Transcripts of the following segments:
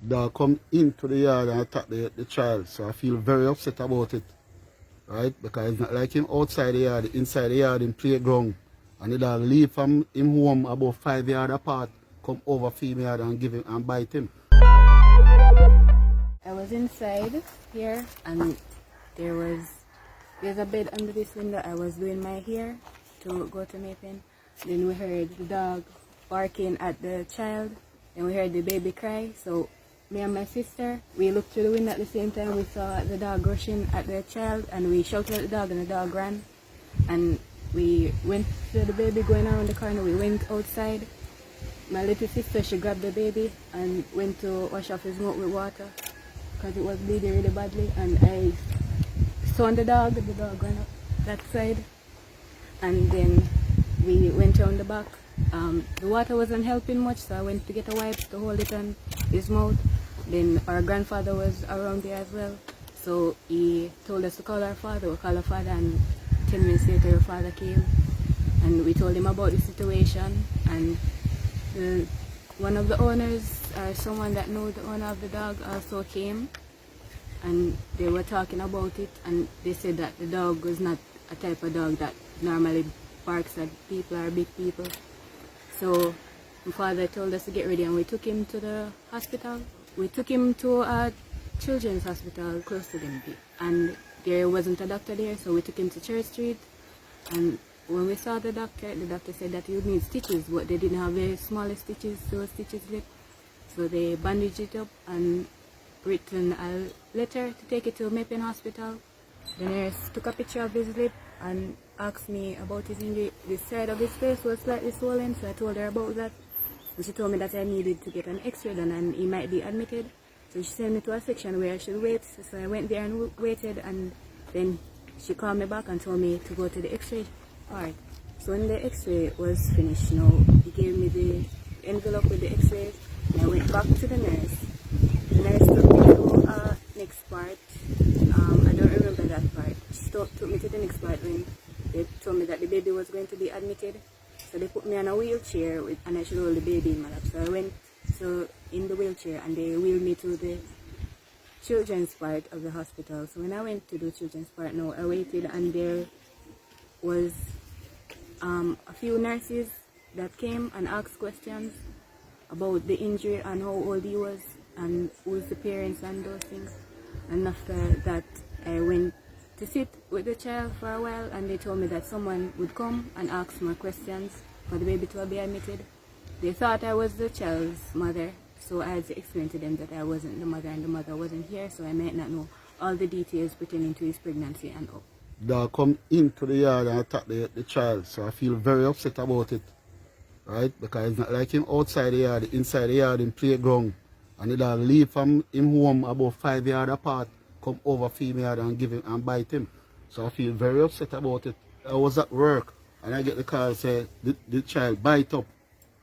dog come into the yard and attack the child. So I feel very upset about it, right? Because it's not like him outside the yard, inside the yard in playground. And the dog leave from him home about 5 yards apart, come over female yard and give him and bite him. I was inside here and there's a bed under this window. I was doing my hair to go to my pen. Then we heard the dog barking at the child. Then we heard the baby cry. So me and my sister, we looked through the window at the same time. We saw the dog rushing at the child and we shouted at the dog and the dog ran. And we went to the baby going around the corner. We went outside. My little sister, she grabbed the baby and went to wash off his mouth with water because it was bleeding really badly. And I saw the dog ran up that side. And then we went around the back. The water wasn't helping much, so I went to get a wipe to hold it on his mouth. Then our grandfather was around there as well. So he told us to call our father. We called our father and 10 minutes later our father came. And we told him about the situation. And one of the owners, or someone that knew the owner of the dog, also came. And they were talking about it. And they said that the dog was not a type of dog that normally barks at people or big people. So my father told us to get ready and we took him to the hospital. We took him to a children's hospital close to them. And there wasn't a doctor there, so we took him to Church Street. And when we saw the doctor said that he would need stitches, but they didn't have the smallest stitches, those stitches left. So they bandaged it up and written a letter to take it to Mapen Hospital. The nurse took a picture of his lip and asked me about his injury. The side of his face was slightly swollen, so I told her about that. And she told me that I needed to get an x-ray done and he might be admitted. So she sent me to a section where I should wait. So I went there and waited, and then she called me back and told me to go to the x-ray part. So when the x-ray was finished, he gave me the envelope with the x-rays, and I went back to the nurse. The nurse took me to next part. I don't remember that part. She took me to the next part when they told me that the baby was going to be admitted. So they put me on a wheelchair and I should hold the baby in my lap. So I went in the wheelchair and they wheeled me to the children's part of the hospital. So when I went to the children's part I waited, and there was a few nurses that came and asked questions about the injury and how old he was and who's the parents and those things. And after that I went to sit with the child for a while, and they told me that someone would come and ask more questions for the baby to be admitted. They thought I was the child's mother, so I had to explain to them that I wasn't the mother and the mother wasn't here, so I might not know all the details pertaining to his pregnancy and all. Dog come into the yard and attack the child, so I feel very upset about it, right? Because it's not like him outside the yard, inside the yard in playground. And the dog leave from him home about 5 yards apart, come over female yard and give him and bite him. So I feel very upset about it. I was at work and I get the call say the child bite up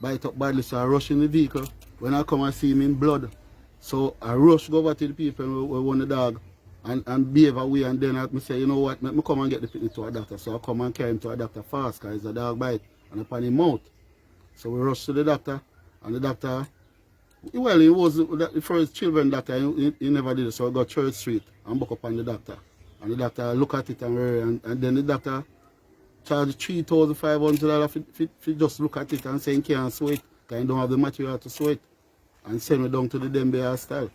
badly, so I rush in the vehicle. When I come and see him in blood, so I rush go over to the people who want the dog and behave away, and then I say, you know what, let me come and get the picnic to a doctor. So I come and carry him to a doctor fast because it's a dog bite and upon his mouth. So we rush to the doctor, and the doctor, well, he was the first children doctor, he never did it, so I got Church Street and book up on the doctor. And the doctor look at it and then the doctor charged $3,500 if just look at it and say he can't sew it, because he don't have the material to sew it, and send me down to the Dembe Hostel,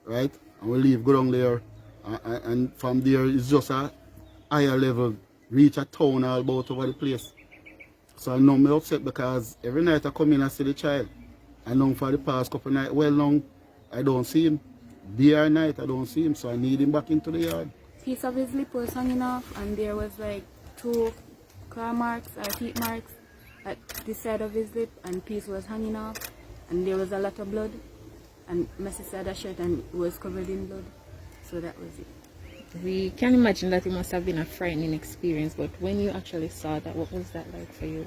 right? And we leave, go down there, and from there it's just a higher level, reach a town all about over the place. So I know I'm upset because every night I come in and see the child. I know for the past couple of nights, well long, I don't see him. Day or night, I don't see him, so I need him back into the yard. Piece of his lip was hanging off, and there was like 2 claw marks or teeth marks at the side of his lip, and piece was hanging off, and there was a lot of blood. And my sister had a shirt and it was covered in blood, so that was it. We can imagine that it must have been a frightening experience, but when you actually saw that, what was that like for you?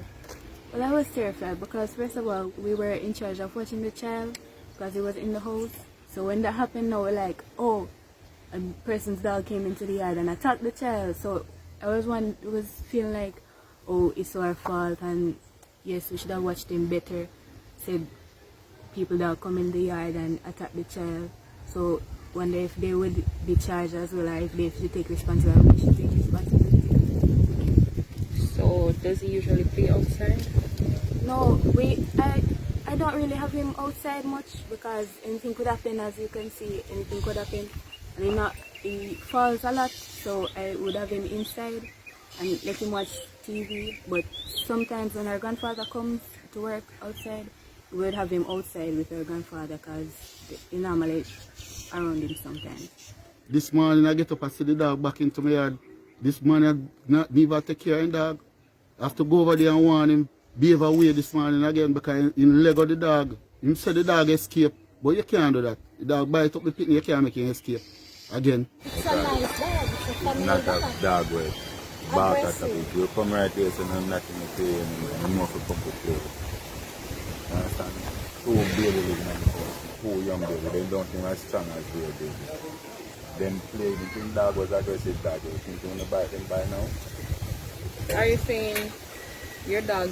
Well, I was terrified because first of all, we were in charge of watching the child because he was in the house. So when that happened, now we're like, oh, a person's dog came into the yard and attacked the child. So I was feeling like, oh, it's our fault, and yes, we should have watched him better. Said people that come in the yard and attack the child. So wonder if they would be charged as well, or if they should take responsibility. We should take responsibility. So does he usually play outside? No, I don't really have him outside much because anything could happen. As you can see, anything could happen, and he falls a lot. So I would have him inside and let him watch TV. But sometimes when our grandfather comes to work outside, we would have him outside with our grandfather because he normally around him sometimes. This morning I get up and see the dog back into my yard. This morning I not never take care of the dog. I have to go over there and warn him, behave away this morning again because in leg of the dog. Him said the dog escape, but you can't do that. The dog bite up the picnic, you can't make him escape. Again. It's a nice dog. It's a family Not dog. a dog way. Bark at the people. You come right here, so I'm not in the play and I'm not to come to play. You understand? Two baby living on the house. Two young baby. They don't think as strong as real baby. Them play, you think dog was aggressive dog. You think you want to bite them by now? Are you saying your dog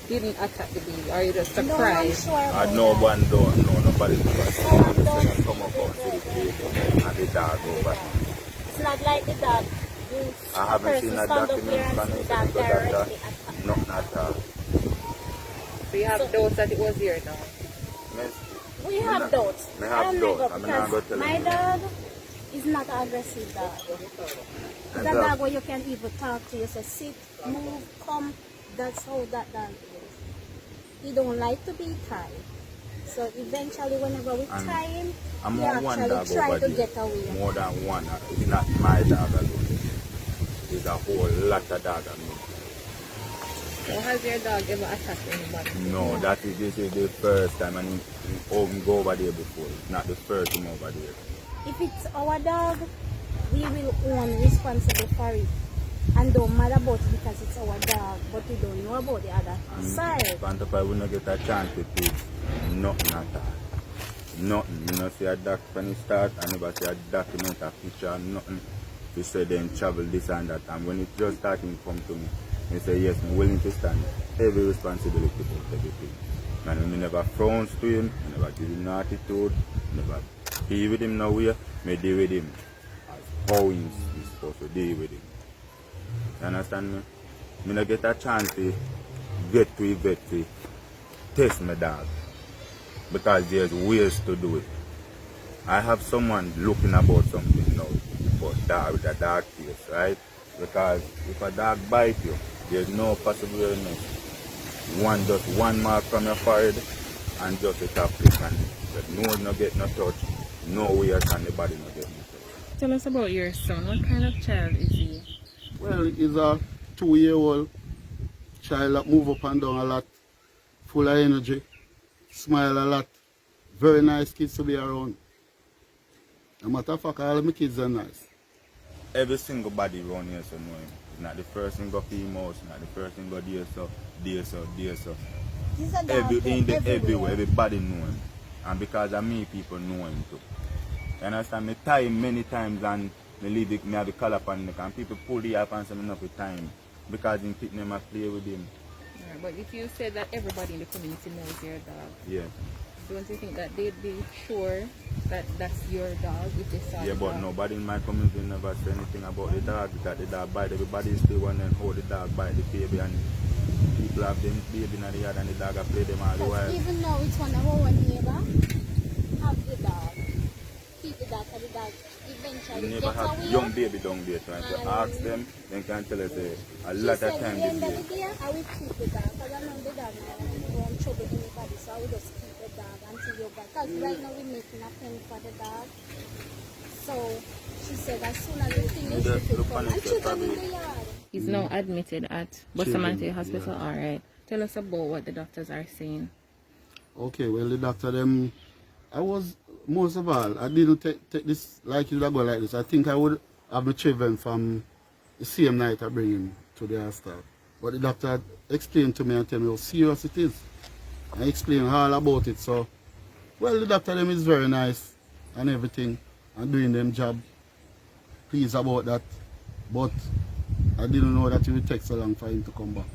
didn't attack the baby? Are you just No, I'm surprised? sure about No that. one don't know. Nobody knows. Someone They don't say come up and see the baby and the dog over. It's not like the dog. I haven't seen a document from it. That directly attack. Not at all. So you have doubts that it was your dog? We have doubts. Me have I'm doubts. never, I'm not going to because tell my you. dog is not an aggressive dog. It's a dog where you can even talk to. You say sit, move, come. That's how that dog is. He don't like to be tied. So eventually, whenever we And tie him, I'm he on one actually dog try over to there. get away. More than one. It's not my dog alone. There's a whole lot of dogs on me. So has your dog ever attacked anybody? No, this is the first time, and he go over there before. It's not the first time over there. If it's our dog, we will own responsible for it. And don't matter about it because it's our dog, but we don't know about the other side. If I will not get a chance to prove nothing at all. Nothing. You know, see a doc when it start, I never see a document, a picture, nothing. They say then travel this and that. And when it just starting come to me, they say yes, I'm willing to stand every responsibility for everything. And we never frowns to him, we never give him no attitude, never be with him nowhere, me deal with him as how he's supposed to deal with him. You understand me? Me not get a chance to get to a vet to test my dog. Because there's ways to do it. I have someone looking about something now for dog with a dog case, right? Because if a dog bites you, there's no possibility. Just one mark from your forehead and just a tap it, and the nose not get no touch, no ears and the body not get no touch. Tell us about your son. What kind of child is he? Well, he's a 2-year-old child that move up and down a lot, full of energy, smile a lot, very nice kids to be around. As a matter of fact, all of my kids are nice. Every single body around here so know him. It's not the first thing go females, it's not the first thing go there so. He's a dog Everywhere, everybody know him. And because of me, people know him too. You understand? Me tie him many times and me leave it, me have the collar upon neck and people pull the up and say me not with time. Because him pick them and play with him. Yeah, but if you said that everybody in the community knows your dog, Yeah. don't you think that they'd be sure that that's your dog if they saw Yeah, the but dog? nobody in my community never say anything about the dog. Because the dog bite, everybody still want to hold the dog bite the baby, and people have them baby in the yard and the dog have play them all the while. Even though it's one of our neighbor, have the dog. Keep the dog, so the dog eventually You gets never have away. young baby down there trying to ask them, they can tell us a lot of time She they said, play. the day I will keep the dog, because I know the dog now won't trouble anybody, so I will just keep the dog until you back. Because right now we're making a pen for the dog. So she said as soon as we finish, just she will look come on and it, shoot them probably. in the yard. He's now admitted at Bustamante Hospital. yeah. All right. Tell us about what the doctors are saying. Okay, well, the doctor, I was, most of all, I didn't take this like it would go like this. I think I would have my children from the same night I bring him to the hospital. But the doctor explained to me and tell me how serious it is. I explained all about it. So, well, the doctor is very nice and everything and doing them job. Pleased about that. But I didn't know that it would take so long for him to come back.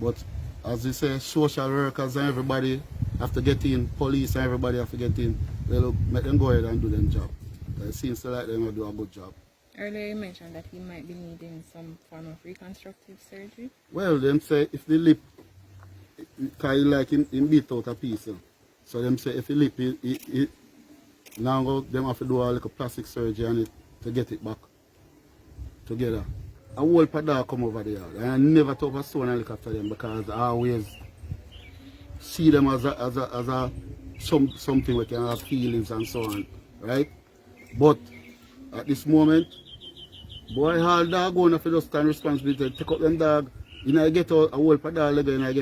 But as you say, social workers and everybody have to get in, police and everybody have to get in. They'll make them go ahead and do them job. It seems like they're going to do a good job. Earlier you mentioned that he might be needing some form of reconstructive surgery. Well, them say if the lip, because like him beat out a piece. So them say if the lip, now them have to do a little plastic surgery on it to get it back together. A whole pada come over there. And I never talk a stone and look after them because I always see them as something we can have feelings and so on. Right? But at this moment, boy, all dog going to just stand responsibility. Take up them dog. You know, I get a whole pada leg and I get